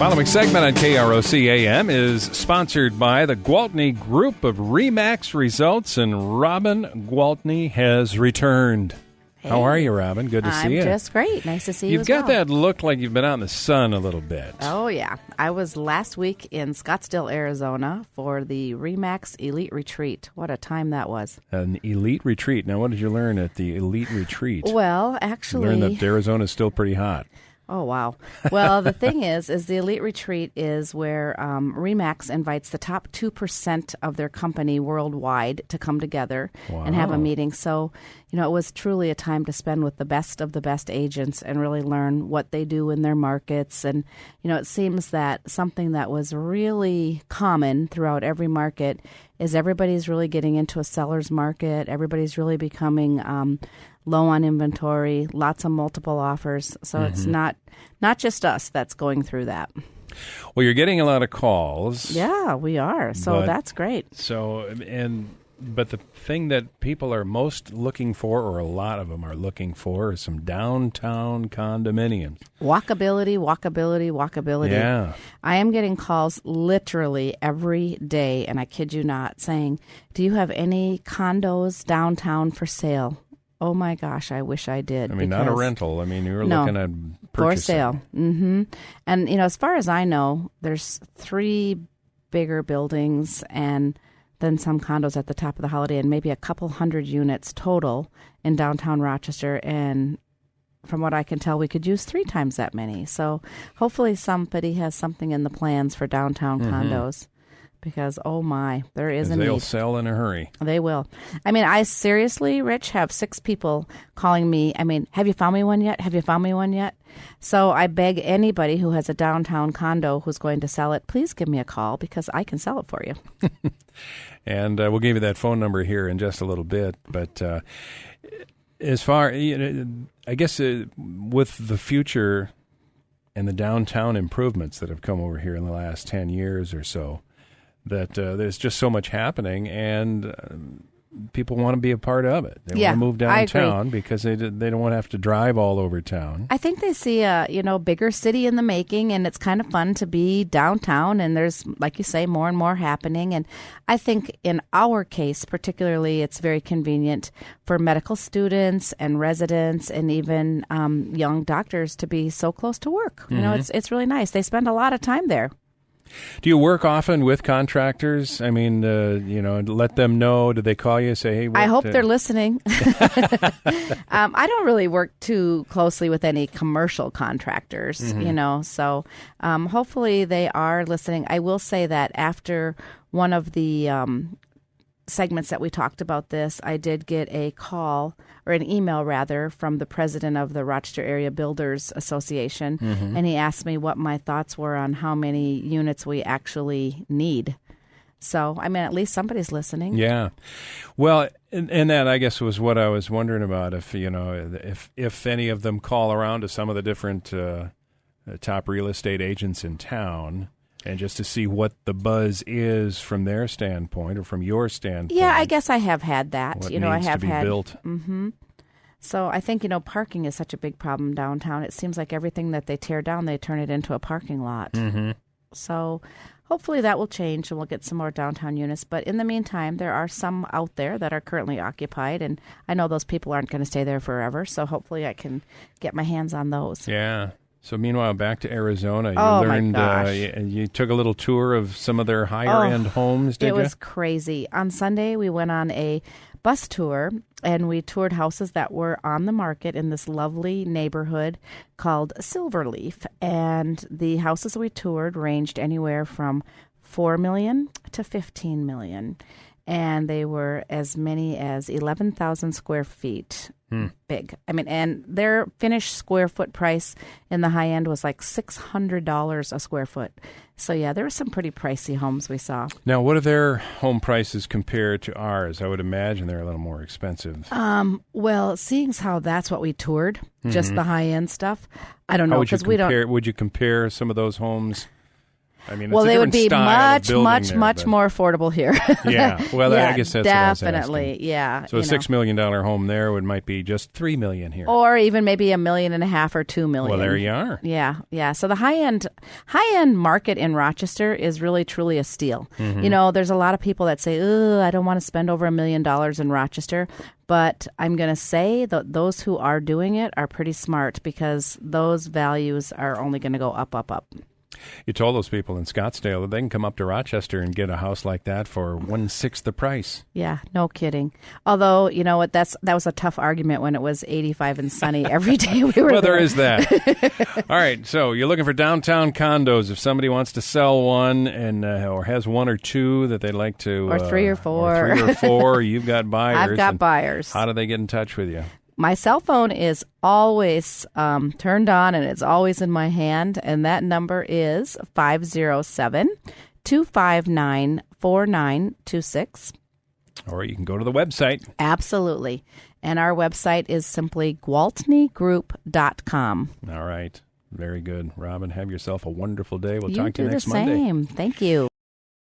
Following segment on KROC AM is sponsored by the Gwaltney Group of RE/MAX Results, and Robin Gwaltney has returned. Hey. How are you, Robin? Good to see you. I'm just great. Nice to see you. You've got that look like you've been out in the sun a little bit. Oh, yeah. I was last week in Scottsdale, Arizona for the RE/MAX Elite Retreat. What a time that was. An elite retreat. Now, what did you learn at the elite retreat? Well, actually... You learned that Arizona is still pretty hot. Oh, wow. Well, the thing is the Elite Retreat is where RE/MAX invites the top 2% of their company worldwide to come together and have a meeting. So, it was truly a time to spend with the best of the best agents and really learn what they do in their markets. And, it seems that something that was really common throughout every market is everybody's really getting into a seller's market. Everybody's really becoming low on inventory, lots of multiple offers. So it's not just us that's going through that. Well, you're getting a lot of calls. Yeah, we are. So that's great. But the thing that people are most looking for, or a lot of them are looking for, is some downtown condominiums. Walkability. Yeah. I am getting calls literally every day, and I kid you not, saying, do you have any condos downtown for sale? Oh, my gosh, I wish I did. I mean, not a rental. I mean, you were looking at purchasing. For sale. Mm-hmm. And, as far as I know, there's 3 bigger buildings and then some condos at the top of the Holiday, and maybe a couple hundred units total in downtown Rochester. And from what I can tell, we could use 3 times that many. So hopefully somebody has something in the plans for downtown condos. Because, oh my, there is a need. They'll sell in a hurry. They will. I mean, I seriously, Rich, have 6 people calling me. I mean, have you found me one yet? Have you found me one yet? So I beg anybody who has a downtown condo who's going to sell it, please give me a call because I can sell it for you. And we'll give you that phone number here in just a little bit. But as far, I guess with the future and the downtown improvements that have come over here in the last 10 years or so, that there's just so much happening, and people want to be a part of it. They want to move downtown because they don't want to have to drive all over town. I think they see a bigger city in the making, and it's kind of fun to be downtown, and there's, like you say, more and more happening. And I think in our case, particularly, it's very convenient for medical students and residents and even young doctors to be so close to work. It's really nice. They spend a lot of time there. Do you work often with contractors? I mean, let them know. Do they call you and say, hey, I hope they're listening. I don't really work too closely with any commercial contractors, so hopefully they are listening. I will say that after one of the segments that we talked about this, I did get a call, or an email rather, from the president of the Rochester Area Builders Association, and he asked me what my thoughts were on how many units we actually need. So, I mean, at least somebody's listening. Yeah. Well, and that, I guess, was what I was wondering about, if any of them call around to some of the different top real estate agents in town, and just to see what the buzz is from their standpoint or from your standpoint. Yeah, I guess I have had that. What needs I have to be built. So I think, parking is such a big problem downtown. It seems like everything that they tear down, they turn it into a parking lot. So hopefully that will change and we'll get some more downtown units. But in the meantime, there are some out there that are currently occupied, and I know those people aren't going to stay there forever. So hopefully I can get my hands on those. Yeah. So meanwhile, back to Arizona, you learned, you took a little tour of some of their higher-end homes, did you? It was crazy. On Sunday, we went on a bus tour, and we toured houses that were on the market in this lovely neighborhood called Silverleaf. And the houses we toured ranged anywhere from $4 million to $15 million. And they were as many as 11,000 square feet big. I mean, and their finished square foot price in the high end was like $600 a square foot. So, yeah, there were some pretty pricey homes we saw. Now, what are their home prices compared to ours? I would imagine they're a little more expensive. Well, seeing as how that's what we toured, just the high-end stuff, I don't know. How would you compare some of those homes I mean, well, it's a they would different be style of much, building much, there, much but- more affordable here. Yeah, well, I guess that's definitely. what I was asking. Yeah. So a $6 million home there might be just $3 million here. Or even maybe $1.5 million or $2 million. Well, there you are. Yeah. So the high end market in Rochester is really truly a steal. Mm-hmm. There's a lot of people that say, "Oh, I don't want to spend over $1 million in Rochester." But I'm going to say that those who are doing it are pretty smart because those values are only going to go up, up, up. You told those people in Scottsdale that they can come up to Rochester and get a house like that for 1/6 the price. Yeah, no kidding. Although, you know what, that was a tough argument when it was 85 and sunny every day we were Well, there there. is that. All right, so you're looking for downtown condos. If somebody wants to sell one and or has one or two that they'd like to... Or three or four. Or 3 or 4, you've got buyers. I've got And buyers. How do they get in touch with you? My cell phone is always turned on and it's always in my hand. And that number is 507-259-4926. Or you can go to the website. Absolutely. And our website is simply gwaltneygroup.com. All right. Very good. Robin, have yourself a wonderful day. We'll You talk to do you the next Monday. same. Thank you.